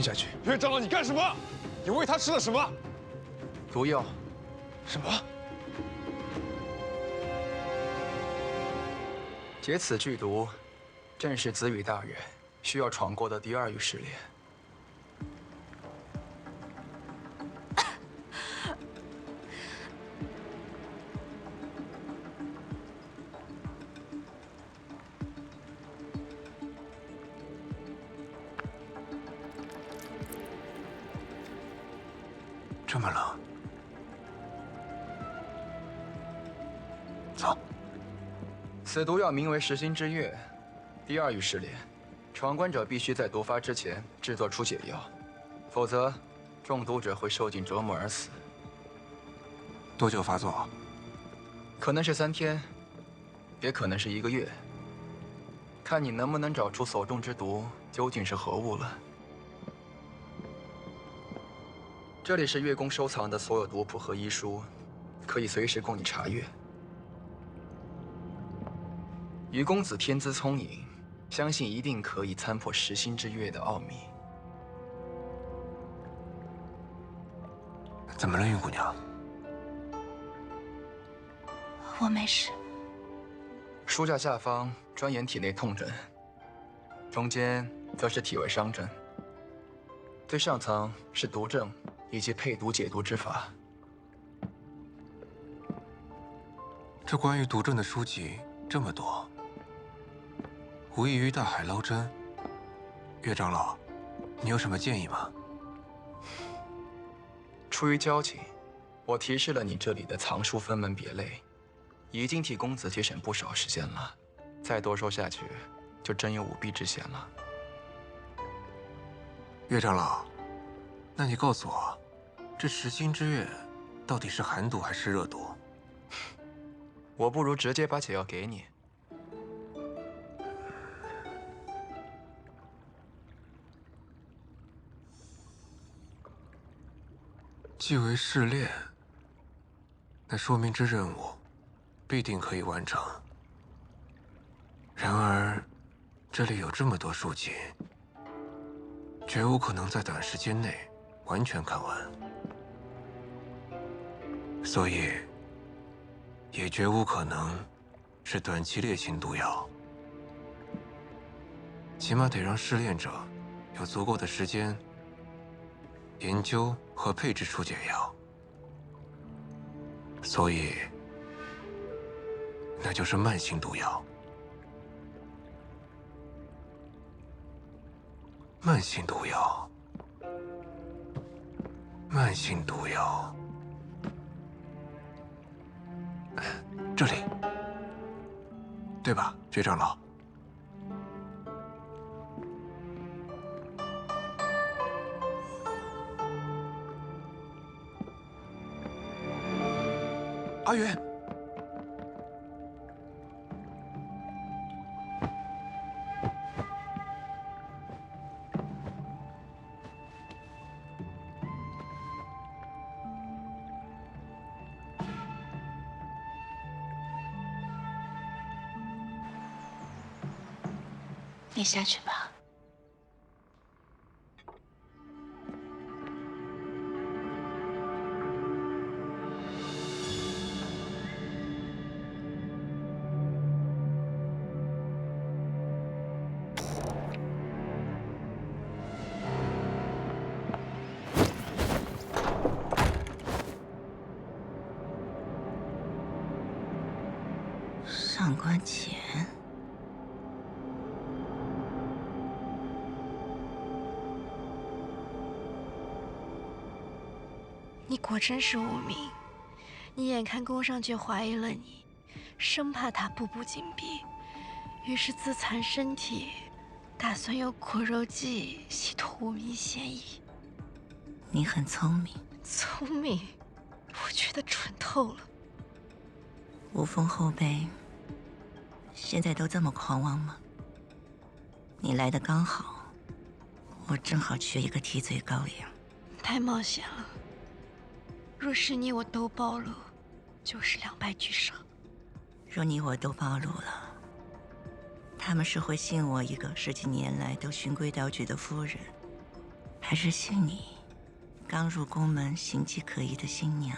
下去。岳长老，你干什么？你喂他吃了什么？毒药。什么？解此剧毒，正是子羽大人需要闯过的第2域试炼。这么冷，走。此毒药名为食心之月，第2域试炼，闯关者必须在毒发之前制作出解药，否则中毒者会受尽折磨而死。多久发作？可能是3天，也可能是1个月，看你能不能找出所中之毒究竟是何物了。这里是月宫收藏的所有毒谱和医书，可以随时供你查阅。于公子天资聪颖，相信一定可以参破食心之月的奥秘。怎么了，云姑娘？我没事。书架下方专研体内痛症，中间则是体外伤症，最上层是毒症以及配毒解毒之法。这关于毒症的书籍这么多，无异于大海捞针。岳长老，你有什么建议吗？出于交情，我提示了你这里的藏书分门别类，已经替公子节省不少时间了。再多说下去，就真有舞弊之嫌了。岳长老，那你告诉我，这食心之月到底是寒毒还是热毒？我不如直接把解药给你。既为试炼，那说明这任务必定可以完成。然而，这里有这么多书籍，绝无可能在短时间内完全看完，所以也绝无可能是短期烈性毒药。起码得让试炼者有足够的时间研究和配制出解药，所以那就是慢性毒药。慢性毒药，慢性毒药，这里，对吧，岳长老？阿元，你下去吧。上关前，你果真是无名。你眼看宫上却怀疑了你，生怕他步步紧逼，于是自残身体，打算用苦肉计洗脱无名嫌疑。你很聪明。聪明？我觉得蠢透了。无风后辈现在都这么狂妄吗？你来的刚好，我正好缺一个替罪羔羊。太冒险了。若是你我都暴露，就是两败俱伤。若你我都暴露了，他们是会信我一个10几年来都循规蹈矩的夫人，还是信你，刚入宫门、形迹可疑的新娘，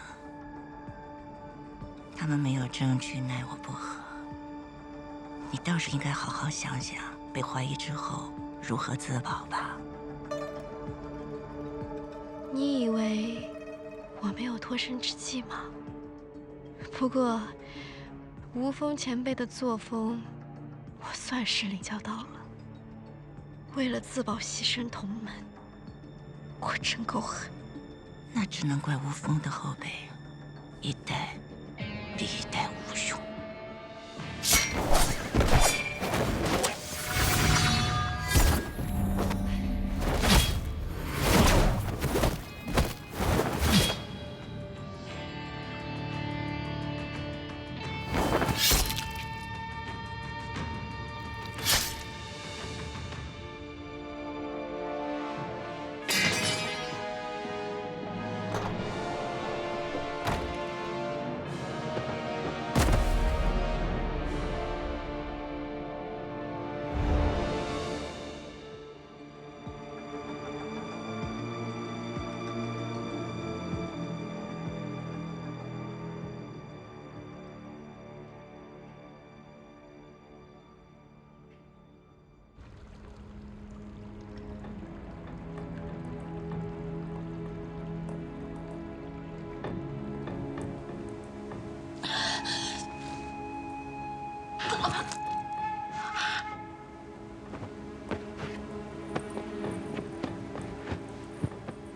他们没有证据奈我不何。你倒是应该好好想想，被怀疑之后如何自保吧。你以为我没有脱身之计吗？不过，吴峰前辈的作风，我算是领教到了。为了自保牺牲同门，我真够狠。那只能怪吴峰的后辈，一代比一代无勇。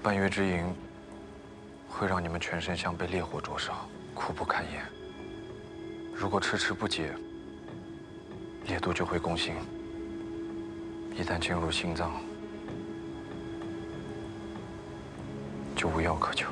半月之营会让你们全身像被烈火灼烧，苦不堪言。如果迟迟不解，烈毒就会攻心，一旦进入心脏，就无药可救。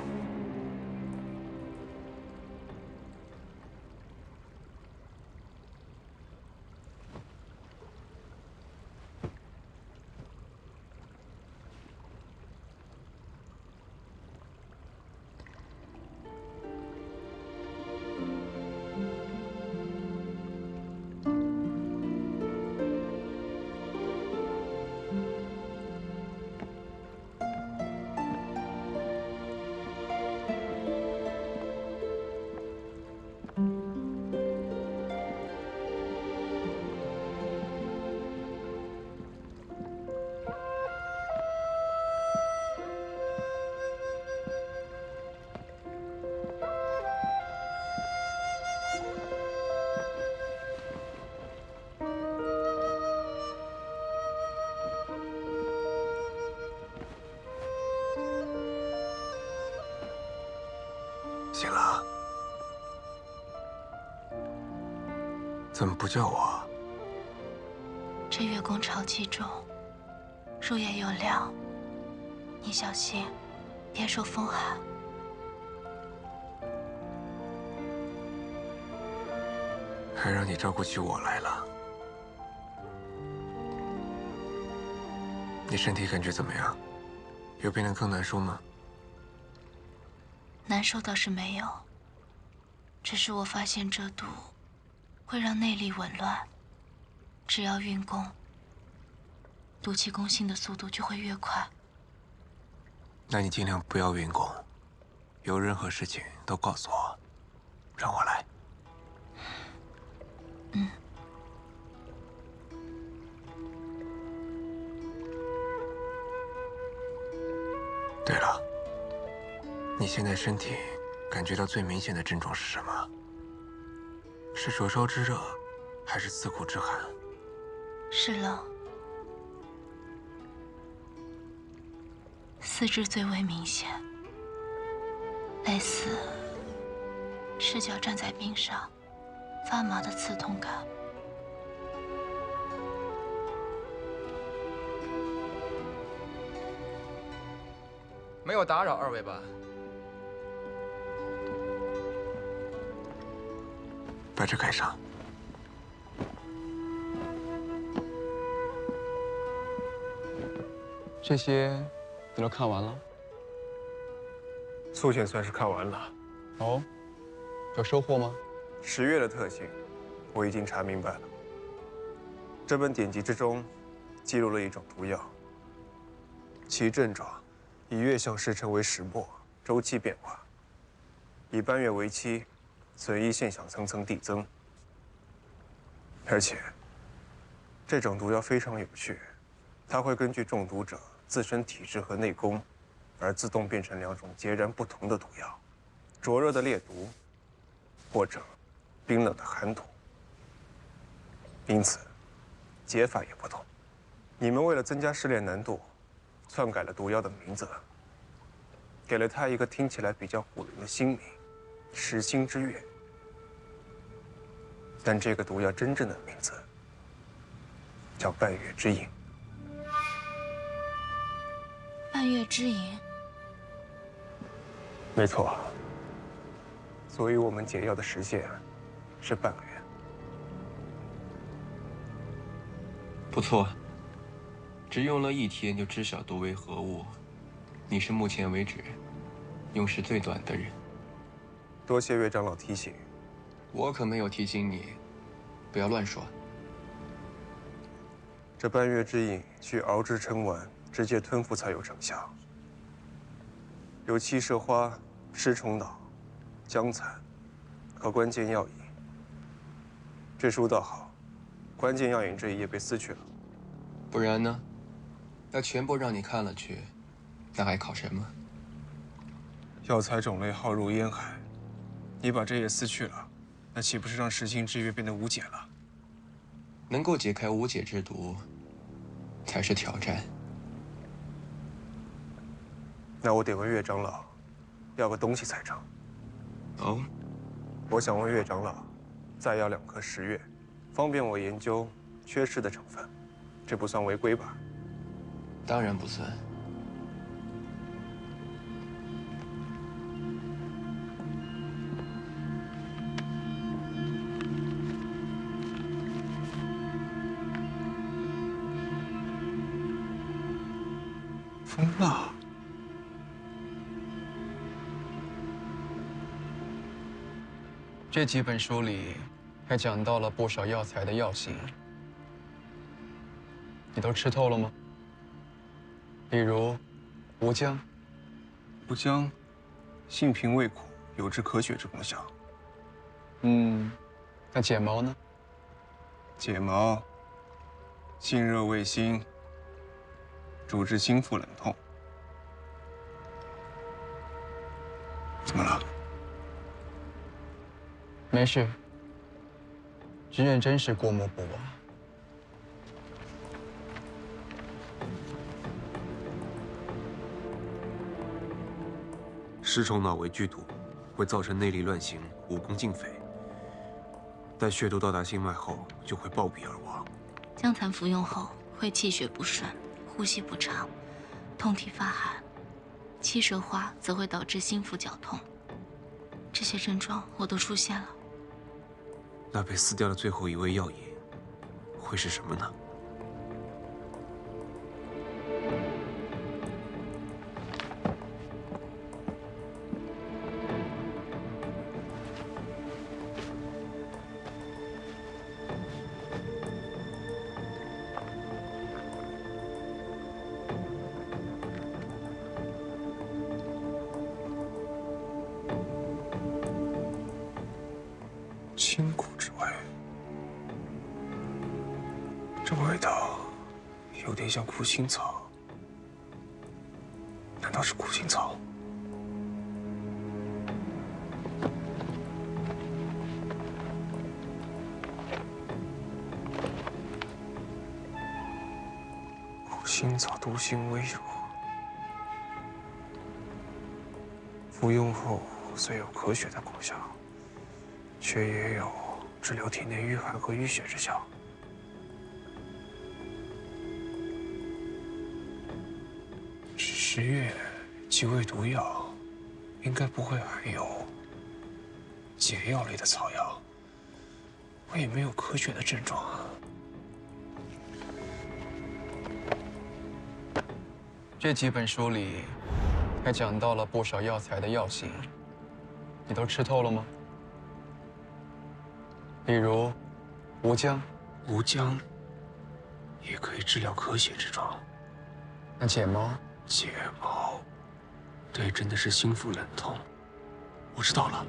醒了？怎么不叫我？这月宫潮气重，入夜又凉，你小心，别受风寒。还让你照顾起我来了。你身体感觉怎么样？有变得更难受吗？难受倒是没有，只是我发现这毒会让内力紊乱，只要运功，毒气攻心的速度就会越快。那你尽量不要运功，有任何事情都告诉我，让我来。嗯。对了，你现在身体感觉到最明显的症状是什么？是灼烧之热，还是刺骨之寒？是冷，四肢最为明显，类似赤脚站在冰上发麻的刺痛感。没有打扰二位吧？把这盖上。这些你都看完了？粗浅算是看完了。哦，有收获吗10月的特性，我已经查明白了。这本典籍之中记录了一种毒药，其症状以月相时辰为始末，周期变化；以半月为期，损益现象层层递增。而且，这种毒药非常有趣，它会根据中毒者自身体质和内功，而自动变成2种截然不同的毒药：灼热的烈毒，或者冰冷的寒毒。因此，解法也不同。你们为了增加试炼难度，篡改了毒药的名字，给了它一个听起来比较唬人的新名——食星之月。但这个毒药真正的名字叫半月之影。半月之影，没错。所以我们解药的时限是半个月。不错，只用了1天就知晓毒为何物，你是目前为止用时最短的人。多谢岳长老提醒。我可没有提醒你，不要乱说。这半月之影需熬制成丸，直接吞服才有成效。有七蛇花、尸虫脑、姜蚕和关键药引。这书倒好，关键药引这一页被撕去了。不然呢？要全部让你看了去，那还考什么？药材种类浩如烟海，你把这页撕去了，那岂不是让食星之月变得无解了？能够解开无解之毒，才是挑战。那我得问岳长老，要个东西才成。哦，我想问岳长老，再要2颗10月，方便我研究缺失的成分，这不算违规吧？当然不算。风蜡。这几本书里还讲到了不少药材的药性，你都吃透了吗？比如吴姜。吴姜，性平味苦，有治咳血之功效。那解毛呢？解毛，性热味辛，主治心腹冷痛。怎么了？没事，只认真是过目不忘。尸虫脑为剧毒，会造成内力乱行，武功尽废。待血毒到达心脉后，就会暴毙而亡。姜蚕服用后会气血不顺、呼吸不畅、通体发寒；七蛇花则会导致心腹绞痛。这些症状我都出现了。那被撕掉的最后一味药引，会是什么呢？清苦之味，这味道有点像苦心草。难道是苦心草？苦心草毒性微弱，服用后虽有咳血的功效，却也有治疗体内淤寒和淤血之效。10月几味毒药，应该不会含有解药类的草药。我也没有咳血的症状啊。这几本书里还讲到了不少药材的药性，你都吃透了吗？比如吴姜。吴姜也可以治疗咳血之状。那解毛？解毛，对，真的是心腹冷痛。我知道了。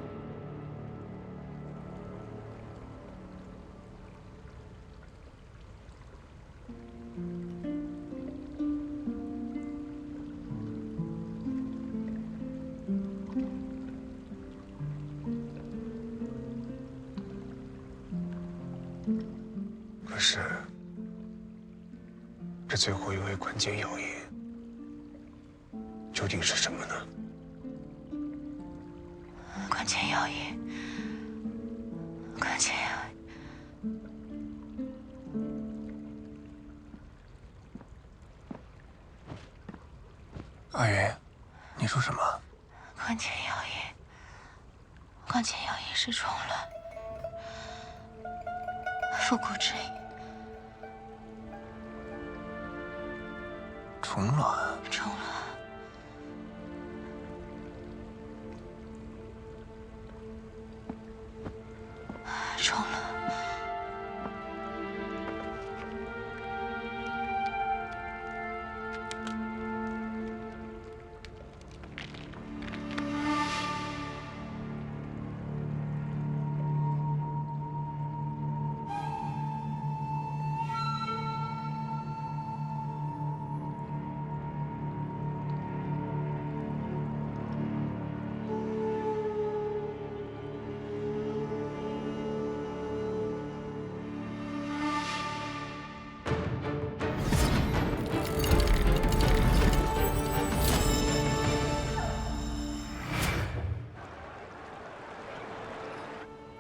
可是，这最后一味关键药引究竟是什么呢？关键药引，关键药引。阿云，你说什么？关键药引，关键药引是虫卵，复古之饮。虫卵。虫卵。虫卵。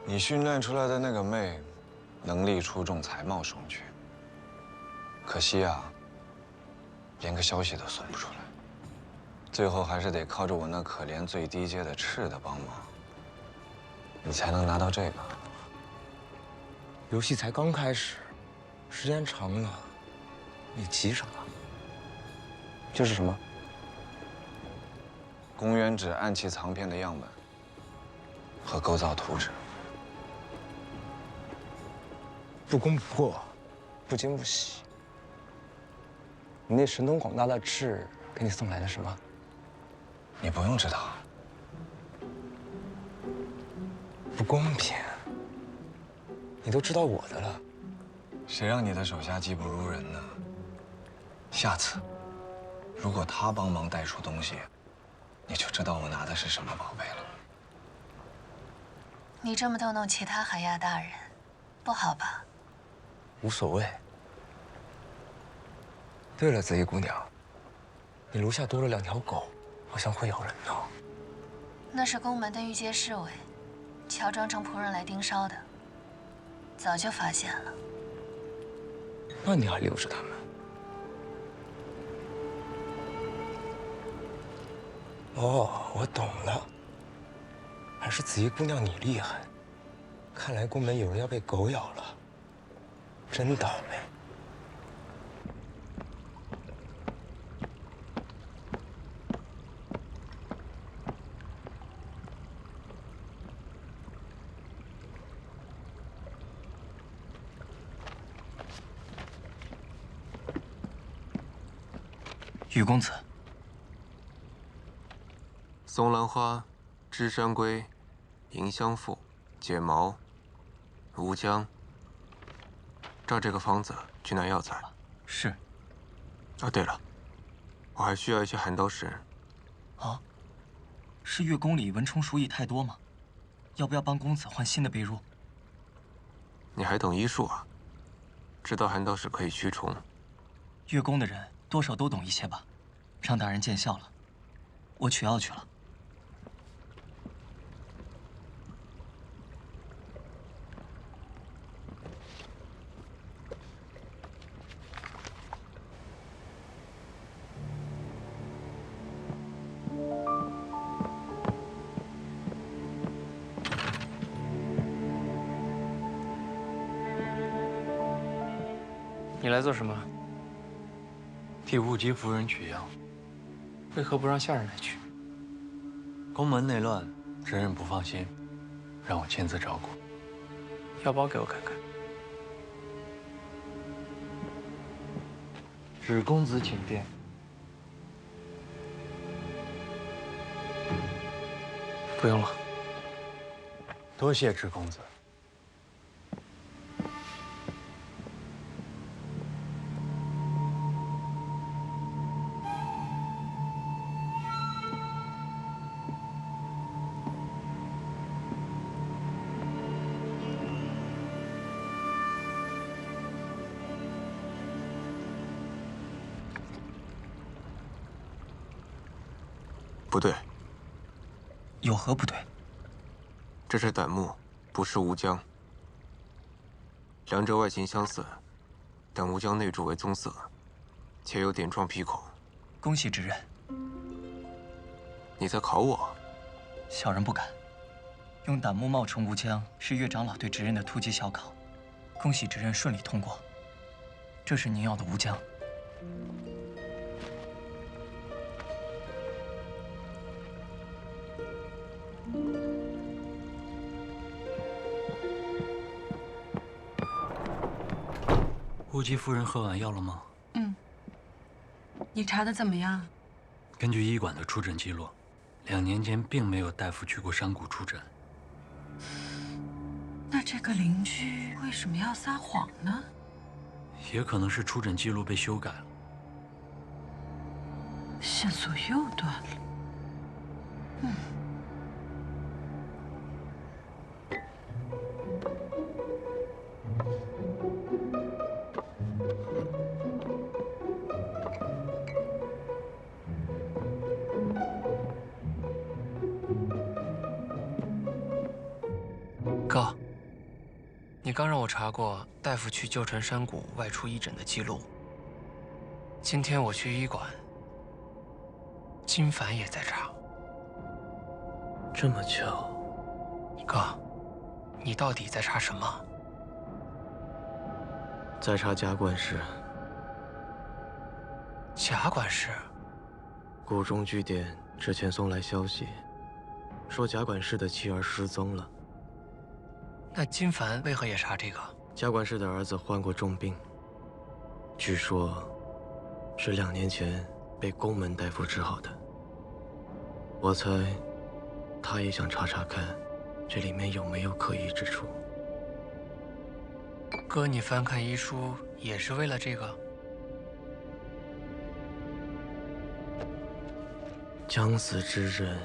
你训练出来的那个妹，能力出众，才貌双全。可惜啊，连个消息都送不出来。最后还是得靠着我那可怜最低阶的赤的帮忙，你才能拿到这个。游戏才刚开始，时间长了，你急什么？这是什么？公园纸暗器藏片的样本和构造图纸。 不攻不破，不惊不喜。你那神通广大的赤给你送来的是吗？你不用知道。不公平！你都知道我的了，谁让你的手下技不如人呢？下次，如果他帮忙带出东西，你就知道我拿的是什么宝贝了。你这么逗弄其他海亚大人，不好吧？ 无所谓。对了，紫衣姑娘，你楼下多了2条狗，好像会咬人呢。那是宫门的御阶侍卫，乔装成仆人来盯梢的，早就发现了。那你还留着他们？哦，我懂了，还是紫衣姑娘你厉害。看来宫门有人要被狗咬了。 真倒霉！雨公子，松兰花、芝山龟、迎香附、解毛、乌姜。 照这个方子去拿药材。是。啊，对了，我还需要一些寒刀石。啊？是月宫里蚊虫鼠蚁太多吗？要不要帮公子换新的被褥？你还懂医术啊？知道寒刀石可以驱虫。月宫的人多少都懂一些吧，让大人见笑了。我取药去了。 你来做什么？替雾姬夫人取药。为何不让下人来取？宫门内乱，人人不放心，让我亲自照顾。药包给我看看。旨公子请便。不用了。多谢智公子。不对，有何不对？这是胆木，不是吴江。两者外形相似，但吴江内柱为棕色，且有点状皮孔。恭喜执刃。你在考我？小人不敢。用胆木冒充吴江，是岳长老对执刃的突击小考。恭喜执刃顺利通过。这是您要的吴江。乌姬夫人喝完药了吗？你查的怎么样？根据医馆的出诊记录，2年间并没有大夫去过山谷出诊。那这个邻居为什么要撒谎呢？也可能是出诊记录被修改了。线索又断了。哥，你刚让我查过大夫去旧城山谷外出医诊的记录。今天我去医馆，金凡也在查。这么巧？哥，你到底在查什么？在查贾管事。贾管事？谷中据点之前送来消息，说贾管事的妻儿失踪了。那金凡为何也查这个？贾管事的儿子患过重病，据说是2年前被宫门大夫治好的。我猜他也想查查看，这里面有没有可疑之处。哥，你翻看医书也是为了这个？将死之人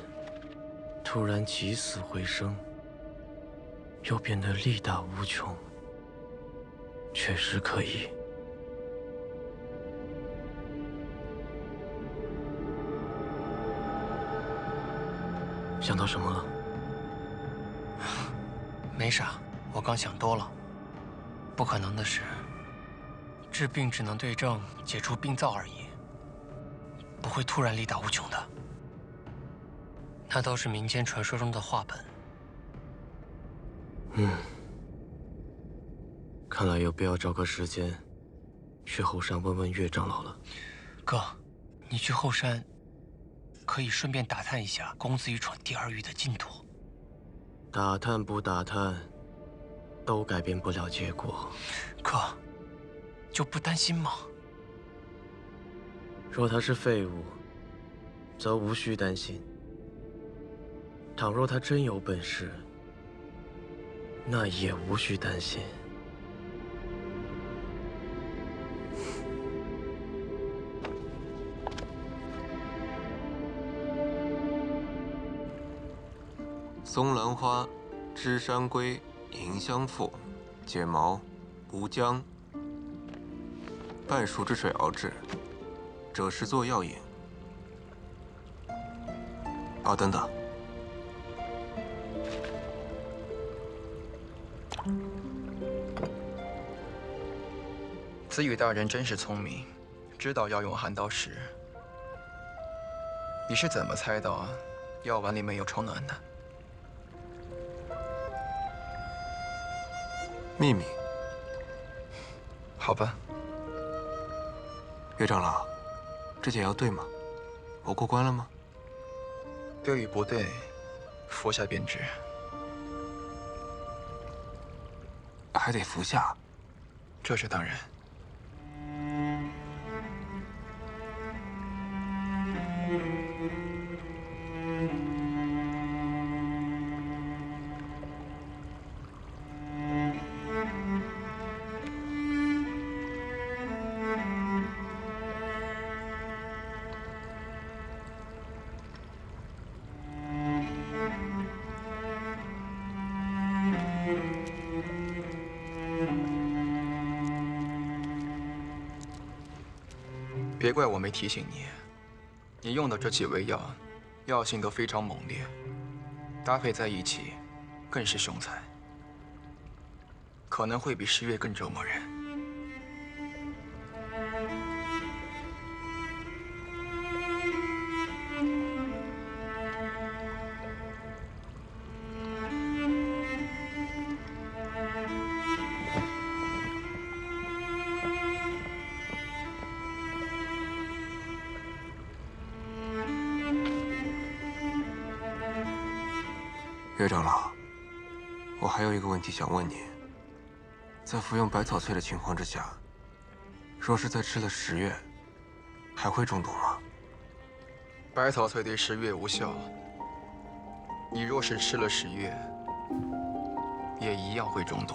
突然起死回生，又变得力大无穷，确实可疑。想到什么了？没啥，我刚想多了。不可能的是，治病只能对症，解除病灶而已，不会突然力大无穷的。那都是民间传说中的话本。看来有必要找个时间去后山问问岳长老了。哥，你去后山，可以顺便打探一下公子与闯第2狱的进度。打探不打探，都改变不了结果。哥，就不担心吗？若他是废物，则无需担心；倘若他真有本事，那也无需担心。松兰花、芝山龟、银香附、解毛、吴姜，半熟之水熬制，赭石做药引。哦，等等，子羽大人真是聪明，知道要用寒刀石。你是怎么猜到药丸里面有虫卵的？秘密。好吧。岳长老，这解药对吗？我过关了吗？对与不对，服下便知。还得服下。这是当然。别怪我没提醒你，你用的这几味药，药性都非常猛烈，搭配在一起，更是凶残，可能会比10月更折磨人。岳长老，我还有一个问题想问你：在服用百草萃的情况之下，若是再吃了10月，还会中毒吗？百草萃对10月无效，你若是吃了10月，也一样会中毒。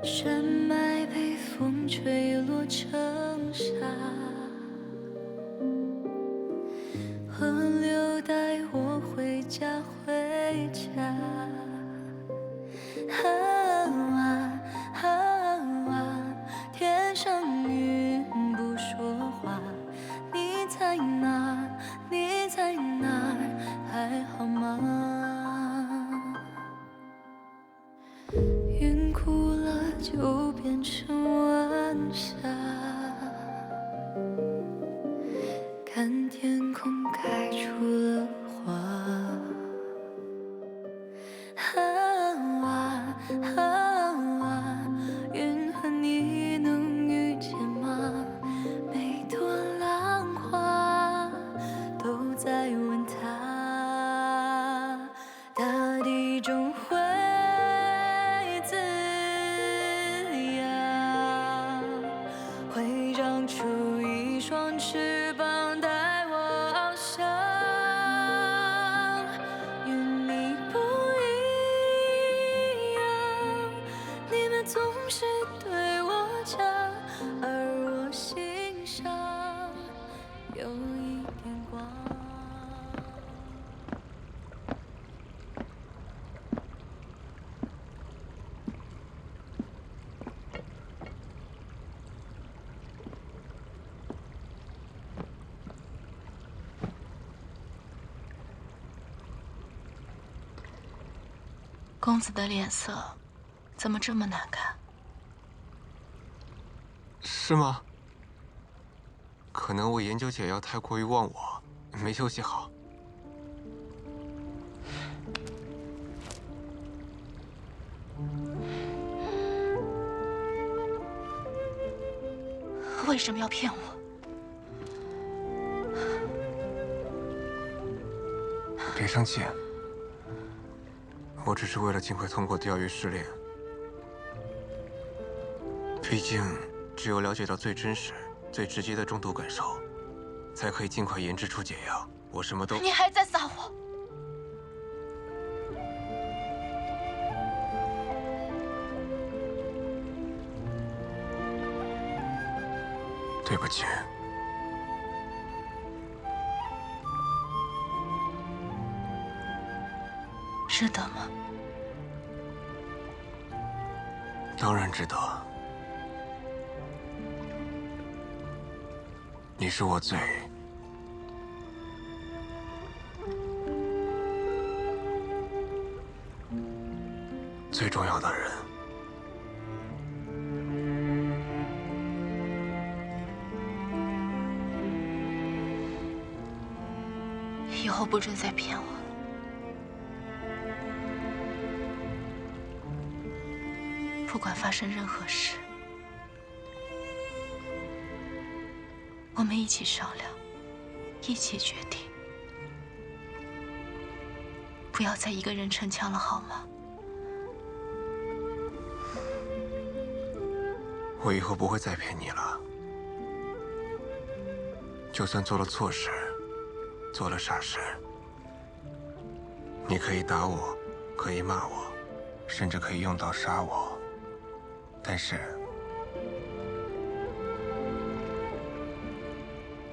山脉被风吹落成沙，河流带我回家回家。天上云不说话，你在哪？你在哪儿？还好吗？云哭了就变成晚霞，看天空开出了花。云和你能遇见吗？每朵浪花都在问他，大地中会滋养，会长出一双翅膀带我翱翔。与你不一样，你们总是对我讲，而我心上有一点光。公子的脸色怎么这么难看？是吗？可能我研究解药太过于忘我，没休息好。为什么要骗我？别生气，我只是为了尽快通过钓鱼试炼。毕竟，只有了解到最真实、最直接的中毒感受，才可以尽快研制出解药。我什么都……你还在撒谎！对不起。值得吗？当然值得。你是我最重要的人。以后不准再骗我。不管发生任何事，我们一起商量，一起决定，不要再一个人逞强了，好吗？我以后不会再骗你了。就算做了错事，做了傻事，你可以打我，可以骂我，甚至可以用刀杀我，但是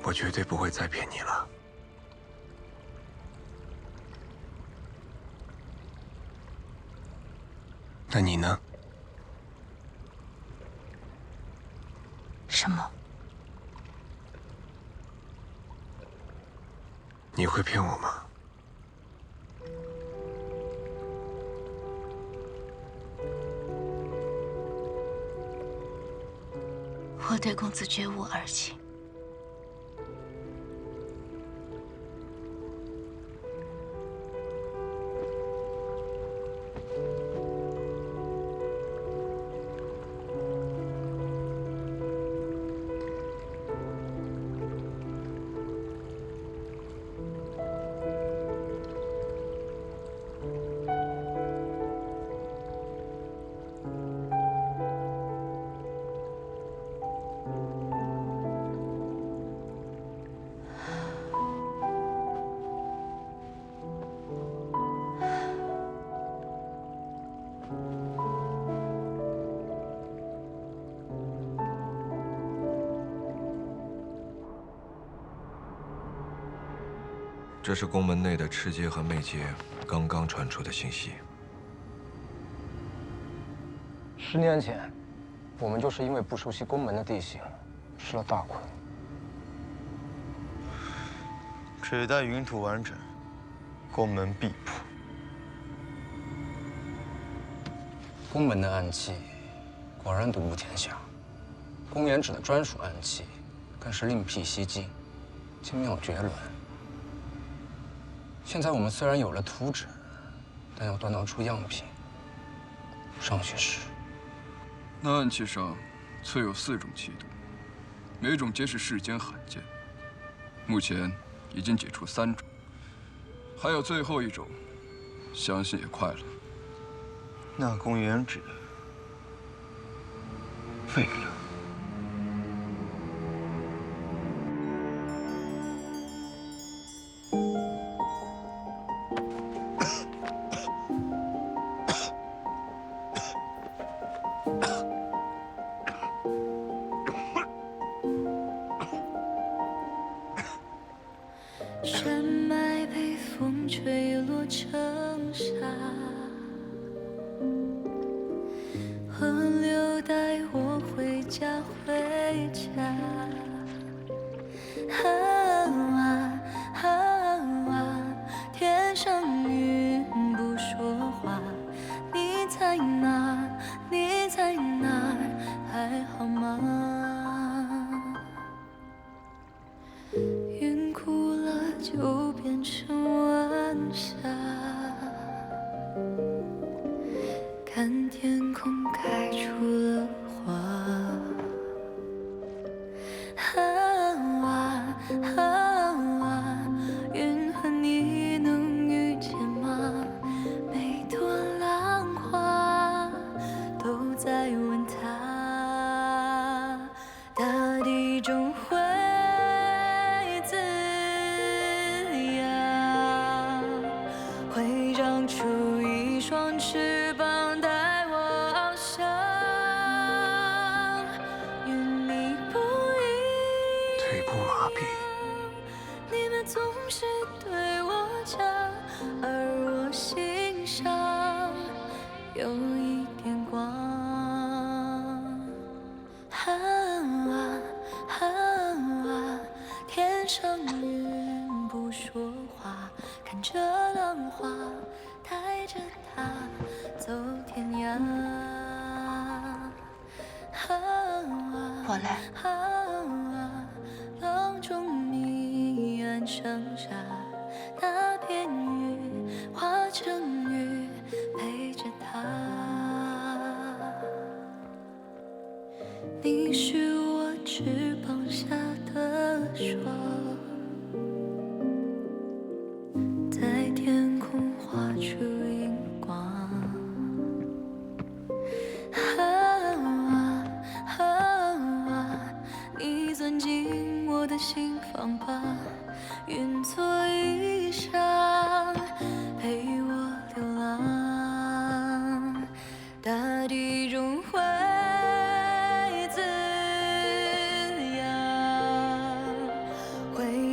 我绝对不会再骗你了。那你呢？什么？你会骗我吗？我对公子绝无二心。这是宫门内的赤阶和媚阶刚刚传出的信息。10年前，我们就是因为不熟悉宫门的地形，吃了大亏。只待云土完整，宫门必破。宫门的暗器果然独步天下，公冶指的专属暗器更是另辟蹊径，精妙绝伦。现在我们虽然有了图纸，但要锻造出样品，尚需时。那暗器上测有4种气度，每种皆是世间罕见。目前已经解出3种，还有最后1种，相信也快了。那公冶指废了。山脉被风吹落成沙，河流带我回家，回家。天上云不说话，你在哪？你在哪？还好吗？云哭了就变成晚霞，看天空开出了花。云和你能遇见吗？每朵浪花都在问他，大地中会滋养，会长出一双翅膀带我翱翔。与你不一样，腿部麻痹。你们总是对我讲，而我心上有一点光。天上云不说话，看着浪花，带着它走天涯。我来。浪中你岸上沙，那片云化成雨陪着它。你是我翅膀下的霜，在天空画出荧光。你钻进我的心房吧，云做衣裳陪我流浪。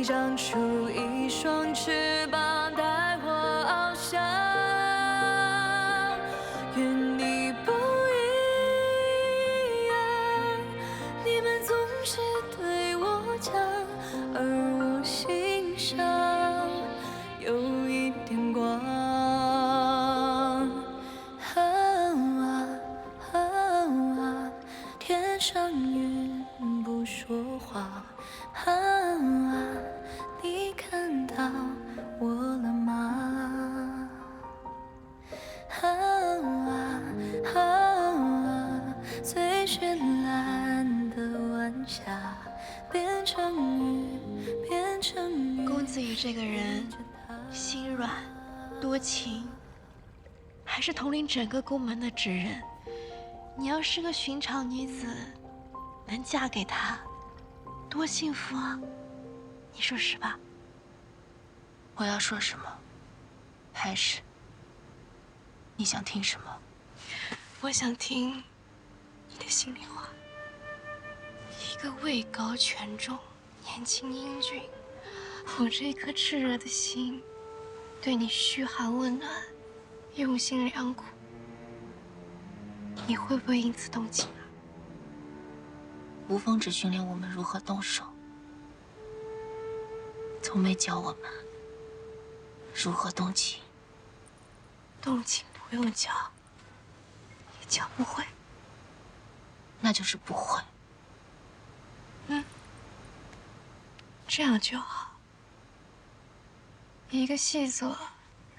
你长出一双翅膀，带我翱翔。愿你不一样，你们总是对我讲，而我心上有一点光。天上云不说话，你看到我了吗？最绚烂的晚霞变成雨，变成雨。公子羽这个人心软多情，还是统领整个宫门的职人。你要是个寻常女子，能嫁给他，多幸福啊！你说是吧？我要说什么，还是你想听什么？我想听你的心里话。一个位高权重、年轻英俊，我这一颗炽热的心，对你嘘寒问暖，用心良苦，你会不会因此动情啊？吴风只训练我们如何动手，从没教我们如何动情。动情不用教，也教不会。那就是不会。这样就好。一个细作，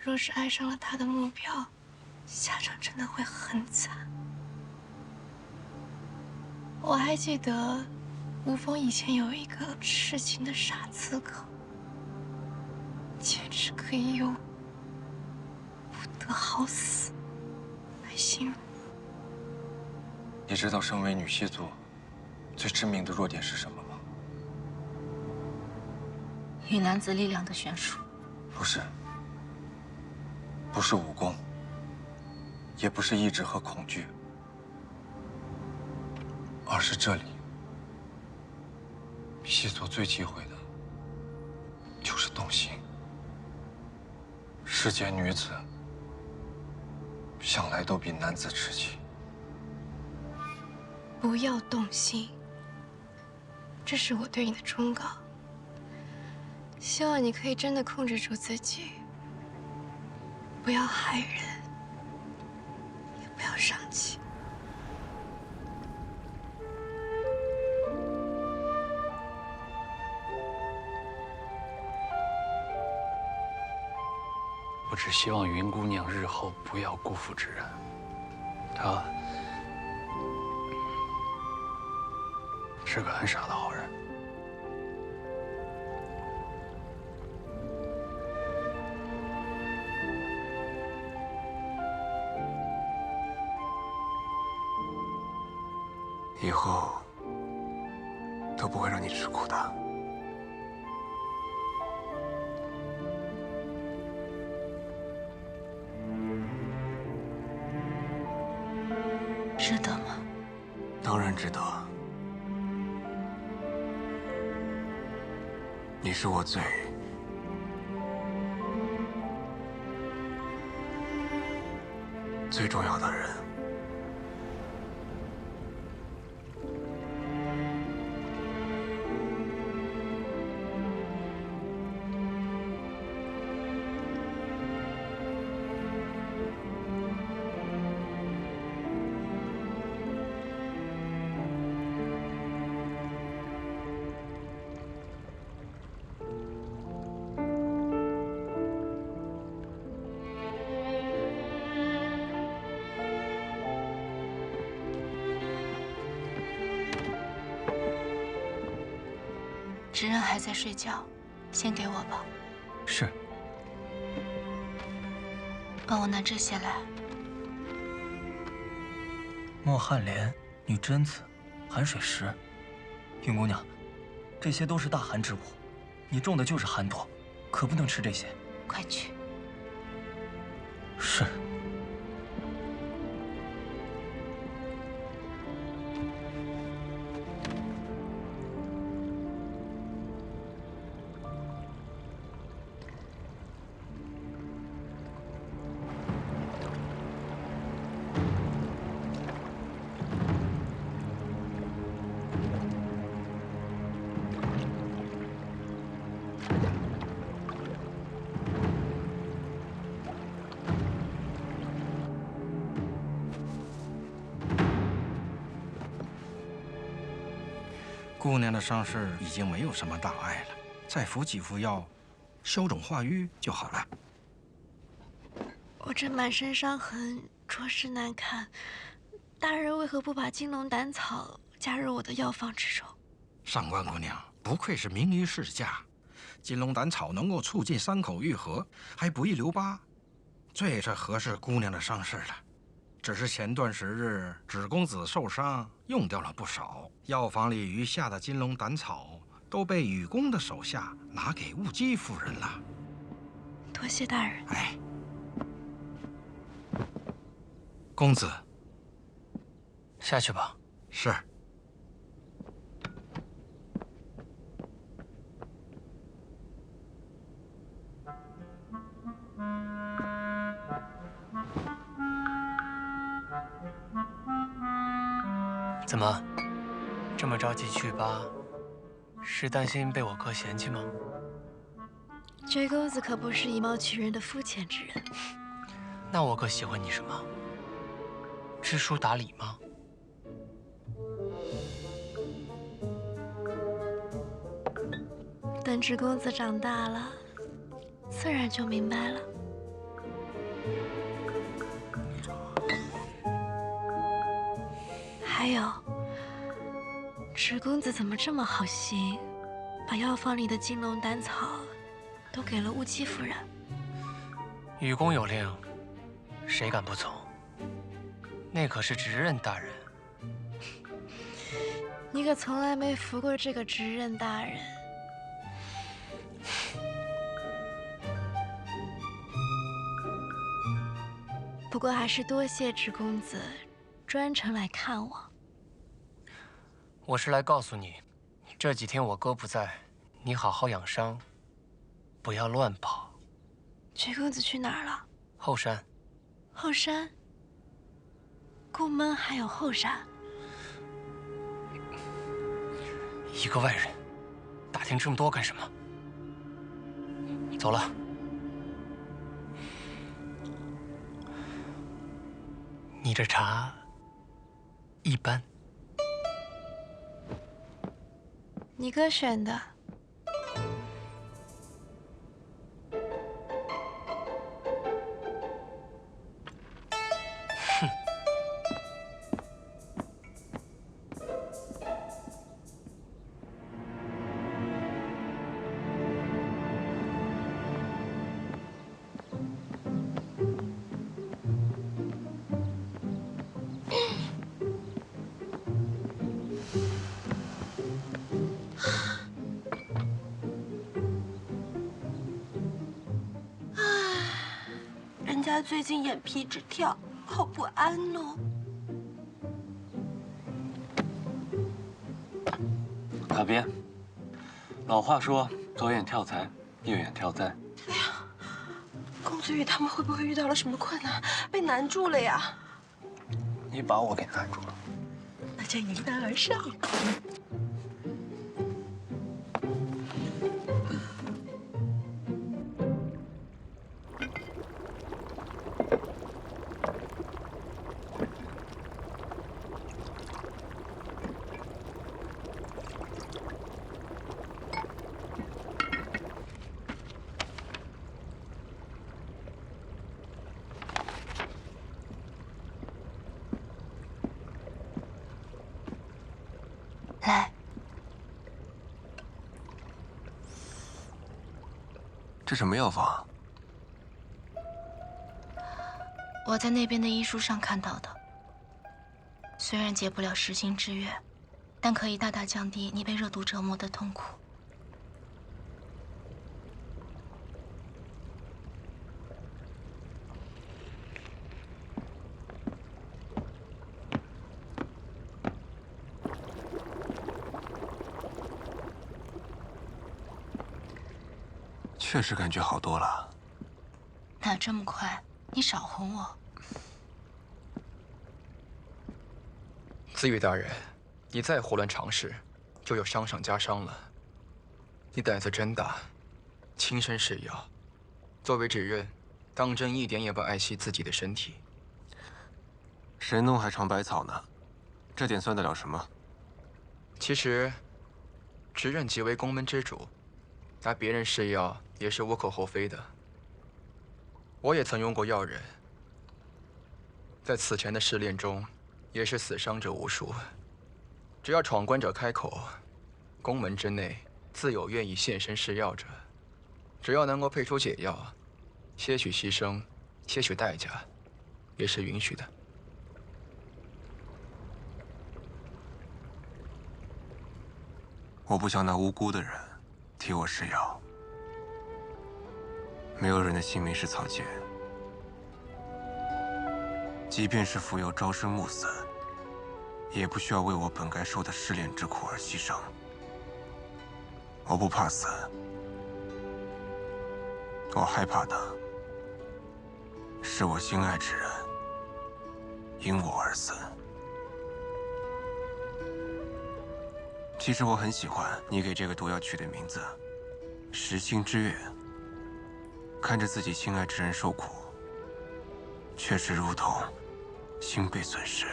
若是爱上了他的目标，下场真的会很惨。我还记得，吴风以前有一个痴情的傻刺客，简直可以用“不得好死”来形容。你知道身为女细作最致命的弱点是什么吗？与男子力量的悬殊。不是，不是武功，也不是意志和恐惧，而是这里，细作最忌讳的就是动心。世间女子向来都比男子痴情。不要动心，这是我对你的忠告。希望你可以真的控制住自己，不要害人，也不要伤气。我只希望云姑娘日后不要辜负之人。她是个很傻的好人。以后都不会让你吃苦的。值得吗？当然值得。你是我最重要的人。职人还在睡觉，先给我吧。是。帮我拿这些来。墨翰莲、女贞子、寒水石，云姑娘，这些都是大寒之物，你中的就是寒毒，可不能吃这些。快去。是。姑娘的伤势已经没有什么大碍了，再服几副药，消肿化瘀就好了。我这满身伤痕，着实难看。大人为何不把金龙胆草加入我的药方之中？上官姑娘不愧是名医世家，金龙胆草能够促进伤口愈合，还不易留疤，最是合适姑娘的伤势了。只是前段时日芷公子受伤，用掉了不少，药房里余下的金龙胆草都被雨公的手下拿给雾姬夫人了。多谢大人。哎，公子，下去吧。是。怎么，这么着急去吧？是担心被我哥嫌弃吗？绝公子可不是以貌取人的肤浅之人。那我哥喜欢你什么？知书达理吗？等芷公子长大了，自然就明白了。还有，芷公子怎么这么好心，把药方里的金龙胆草都给了雾姬夫人？雨公有令，谁敢不从？那可是执刃大人。你可从来没服过这个执刃大人。不过还是多谢芷公子专程来看我。我是来告诉你，这几天我哥不在，你好好养伤，不要乱跑。绝公子去哪儿了？后山。后山？宫门还有后山？一个外人，打听这么多干什么？走了。你这茶一般。你哥选的。哼。人家最近眼皮直跳，好不安哦。卡边，老话说左眼跳财，右眼跳灾。哎呀，公子羽他们会不会遇到了什么困难，被难住了呀？你把我给难住了，那就迎难而上。来，这什么药方？我在那边的医书上看到的。虽然解不了实心之约，但可以大大降低你被热毒折磨的痛苦。确实感觉好多了。哪这么快？你少哄我。子羽大人，你再胡乱尝试，就有伤上加伤了。你胆子真大，亲身试药。作为指认，当真一点也不爱惜自己的身体。神农还尝百草呢，这点算得了什么？其实，执刃即为宫门之主，拿别人试药也是无可厚非的。我也曾用过药人，在此前的试炼中，也是死伤者无数。只要闯关者开口，宫门之内自有愿意现身试药者。只要能够配出解药，些许牺牲，些许代价，也是允许的。我不想拿无辜的人替我试药。没有人的性命是草芥，即便是服药朝生暮死，也不需要为我本该受的试炼之苦而牺牲。我不怕死，我害怕的是我心爱之人因我而死。其实我很喜欢你给这个毒药取的名字“食心之月”。看着自己心爱之人受苦，确实如同心被损失。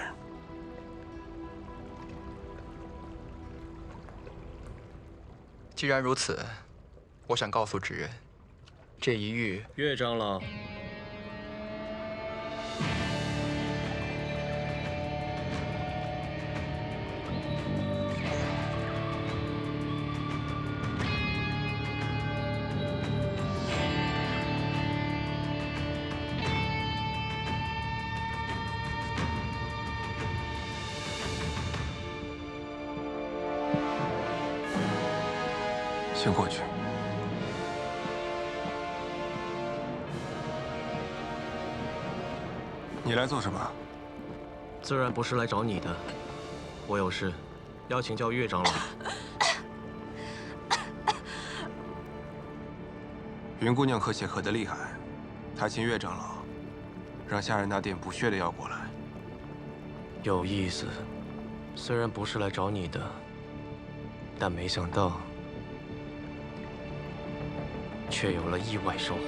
既然如此，我想告诉执人，这一狱，岳长老。先过去。你来做什么？自然不是来找你的，我有事要请教岳长老。云姑娘咳血咳得厉害，她请岳长老让下人拿点补血的药过来。有意思，虽然不是来找你的，但没想到却有了意外收获。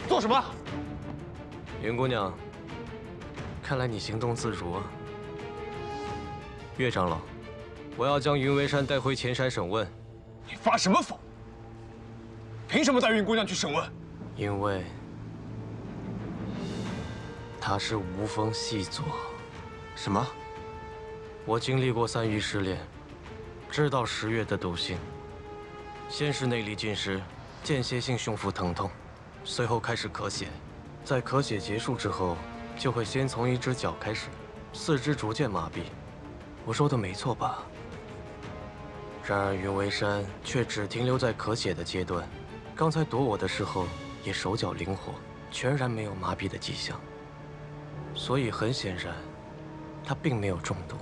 做什么？云姑娘，看来你行动自如啊。岳长老，我要将云为山带回前山审问。你发什么疯？凭什么带云姑娘去审问？因为她是无风细作。什么？我经历过3余试炼，知道10月的毒性。先是内力尽失，间歇性胸腹疼痛，随后开始咳血，在咳血结束之后，就会先从一只脚开始，四肢逐渐麻痹。我说的没错吧？然而云为山却只停留在咳血的阶段，刚才躲我的时候也手脚灵活，全然没有麻痹的迹象。所以很显然，他并没有中毒。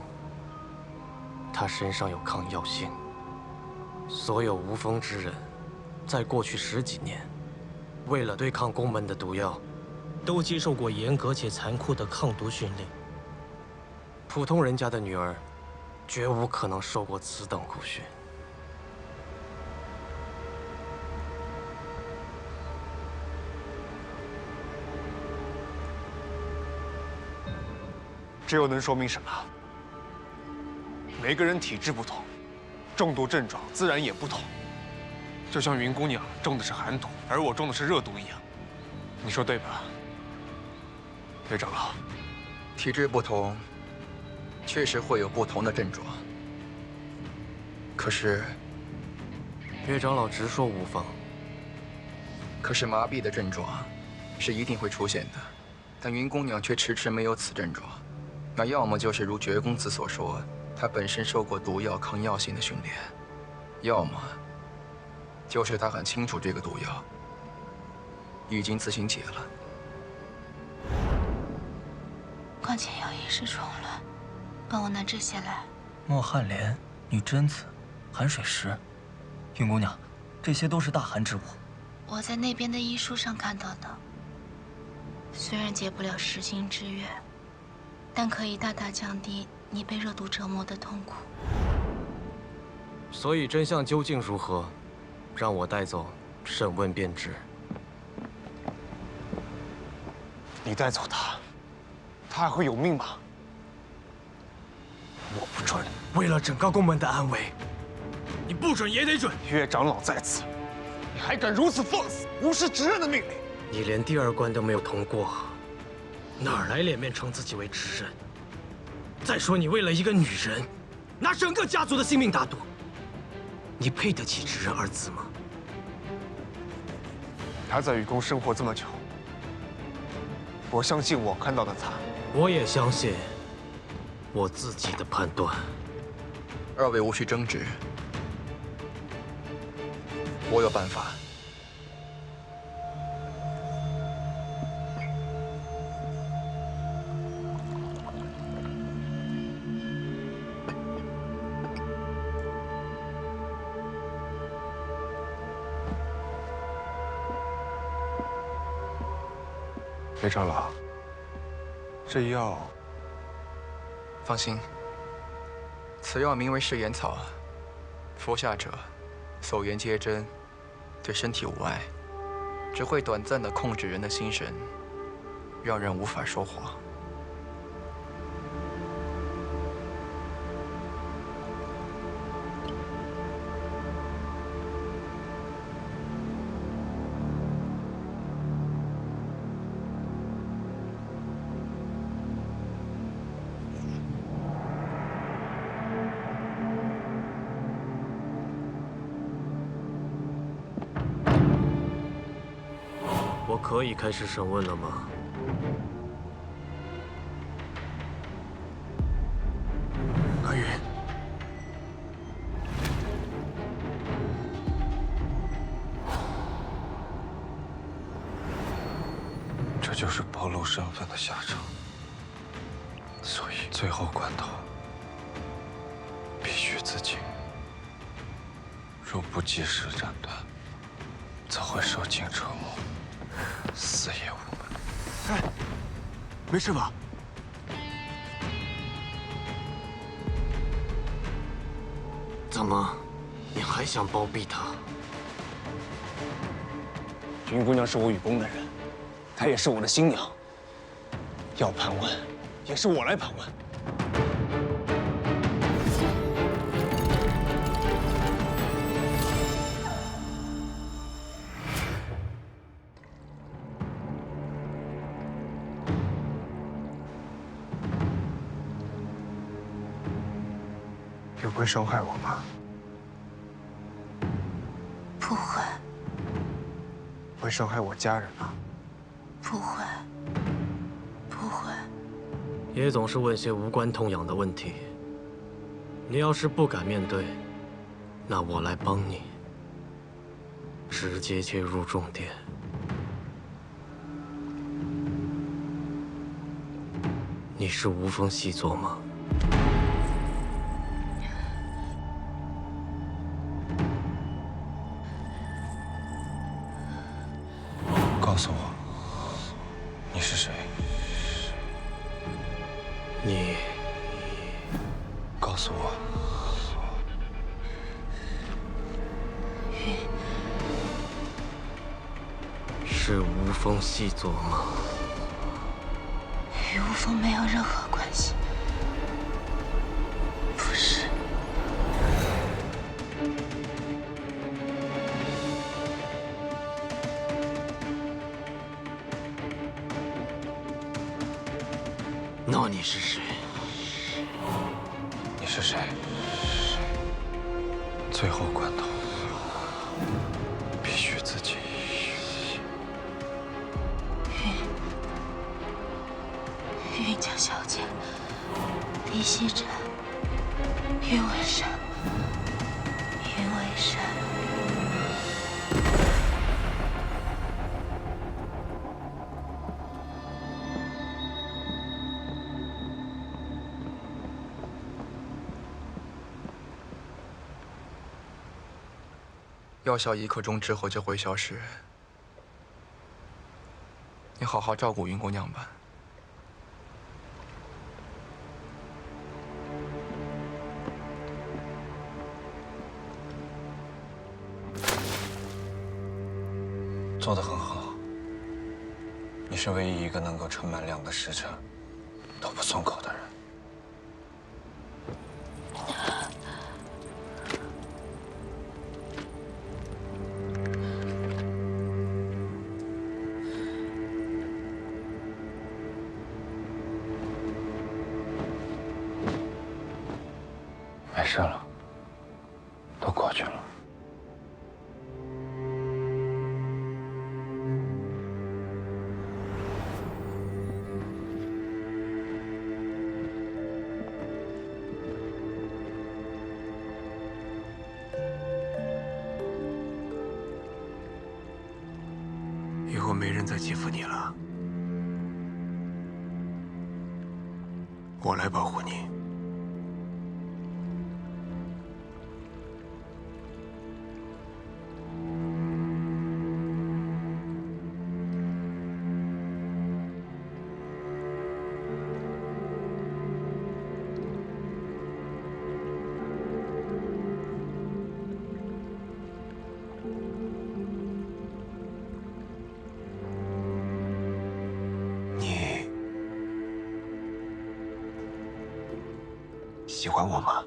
他身上有抗药性。所有无风之人，在过去10几年，为了对抗宫门的毒药，都接受过严格且残酷的抗毒训练。普通人家的女儿，绝无可能受过此等苦训。这又能说明什么？每个人体质不同，中毒症状自然也不同。就像云姑娘中的是寒毒，而我中的是热毒一样，你说对吧，岳长老？体质不同，确实会有不同的症状。可是，岳长老直说无妨。可是麻痹的症状是一定会出现的，但云姑娘却迟迟没有此症状。那要么就是如绝公子所说，她本身受过毒药抗药性的训练，要么就是她很清楚这个毒药已经自行解了。关键药一时冲乱，帮我拿这些来。莫汉莲、女贞子、寒水石，云姑娘，这些都是大寒之物。我在那边的医书上看到的，虽然解不了食心之月，但可以大大降低你被热毒折磨的痛苦。所以真相究竟如何，让我带走审问便知。你带走他，他还会有命吗？准，为了整个宫门的安危，你不准也得准。岳长老在此，你还敢如此放肆，无视执刃的命令？你连第2关都没有通过，哪儿来脸面称自己为执刃？再说你为了一个女人，拿整个家族的性命打赌，你配得起执刃2字吗？他在雨宫生活这么久，我相信我看到的他。我也相信我自己的判断。2位无需争执，我有办法。岳长老，这药……放心，此药名为誓言草，服下者所言皆真，对身体无碍，只会短暂地控制人的心神，让人无法说谎。我可以开始审问了吗？关羽，这就是暴露身份的下场。所以最后关头，必须自尽。若不及时斩断，则会受尽折磨，死也无门。哎，没事吧？怎么，你还想包庇他？君姑娘是我雨宫的人，她也是我的新娘。要盘问，也是我来盘问。你不会伤害我吗？不会，会伤害我家人吗？不会，不会。也总是问些无关痛痒的问题。你要是不敢面对，那我来帮你，直接切入重点。你是无风细作吗？告诉我，你是谁？你告诉我，是无风细作吗？与无风没有任何关系。不是。那你是谁？你是谁？最后关头，必须自己。韵家小姐，李希辰，韵为山，韵为山。药效1刻钟之后就会消失，你好好照顾云姑娘吧。做得很好，你是唯一一个能够盛满2个时辰都不松口的人。没事了，都过去了。以后没人再欺负你了，我来保护你。你喜欢我吗？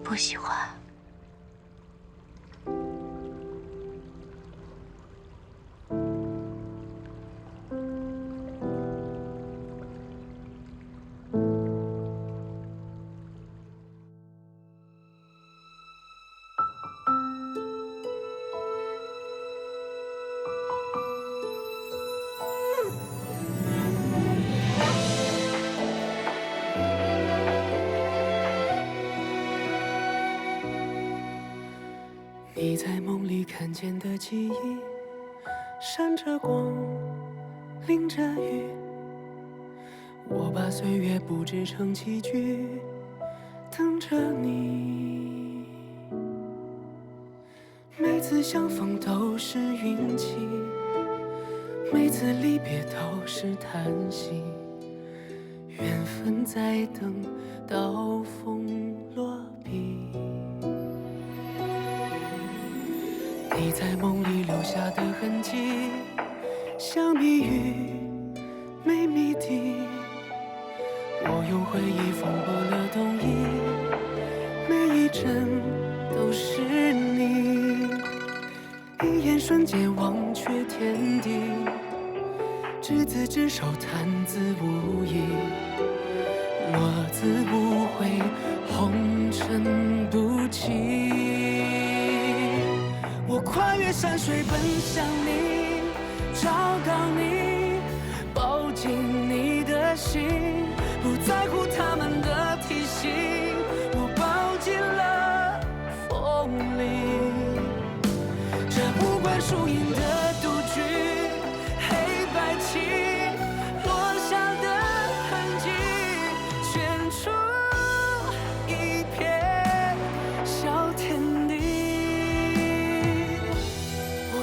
不喜欢。你在梦里看见的记忆，闪着光，淋着雨。我把岁月布置成棋局，等着你。每次相逢都是运气，每次离别都是叹息。缘分在等，刀锋落笔。你在梦里留下的痕迹，像谜语，没谜底。我用回忆缝过了冬衣，每一针都是你。一眼瞬间忘却天地，执子之手，弹字无意。落字无悔，红尘不弃。我跨越山水奔向你，找到你，抱紧你的心，不在乎他们的提醒，我抱紧了风里。这无关输赢的赌局，黑白棋落下的痕迹，圈出一片小天地。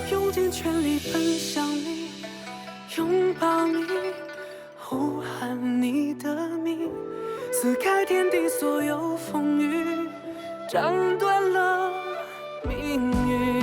用尽全力奔向你，拥抱你，呼喊你的名，撕开天地所有风雨，斩断了命运。